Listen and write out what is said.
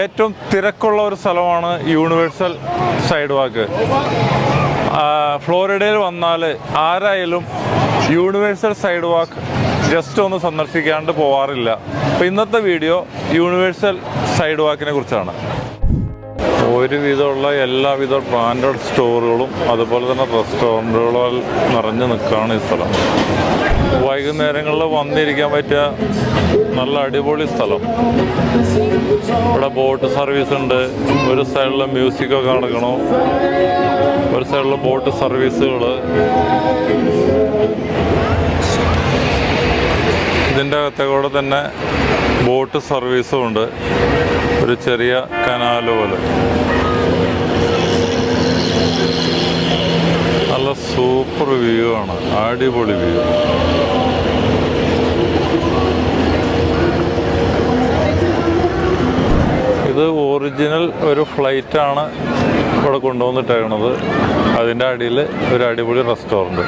ഏറ്റവും തിരക്കുള്ള ഒരു സ്ഥലമാണ് യൂണിവേഴ്സൽ സൈഡ് വാക്ക്. ഫ്ലോറിഡയിൽ വന്നാൽ ആരായാലും യൂണിവേഴ്സൽ സൈഡ് വാക്ക് ജസ്റ്റ് ഒന്ന് സന്ദർശിക്കാണ്ട് പോവാറില്ല. അപ്പോൾ ഇന്നത്തെ വീഡിയോ യൂണിവേഴ്സൽ സൈഡ് വാക്കിനെ കുറിച്ചാണ്. ഒരുവിധമുള്ള എല്ലാവിധ ബ്രാൻഡഡ് സ്റ്റോറുകളും അതുപോലെ തന്നെ റെസ്റ്റോറൻറ്റുകളും നിറഞ്ഞു നിൽക്കുകയാണ് ഈ സ്ഥലം. വൈകുന്നേരങ്ങളിൽ വന്നിരിക്കാൻ പറ്റിയ നല്ല അടിപൊളി സ്ഥലം. ഇവിടെ ബോട്ട് സർവീസ് ഉണ്ട്. ഒരു സൈഡിൽ മ്യൂസിക്കൊക്കെ നടക്കണം, ഒരു സൈഡിൽ ബോട്ട് സർവീസുകൾ. ഇതിൻ്റെ അകത്തേക്കൂടെ തന്നെ ബോട്ട് സർവീസും ഉണ്ട്, ഒരു ചെറിയ കനാല് പോലെ. നല്ല സൂപ്പർ വ്യൂ ആണ്, അടിപൊളി വ്യൂ. ഇത് ഒറിജിനൽ ഒരു ഫ്ലൈറ്റാണ് ഇവിടെ കൊണ്ടുവന്നിട്ടേക്കണത്. അതിൻ്റെ അടിയിൽ ഒരു അടിപൊളി റെസ്റ്റോറൻറ്റ്.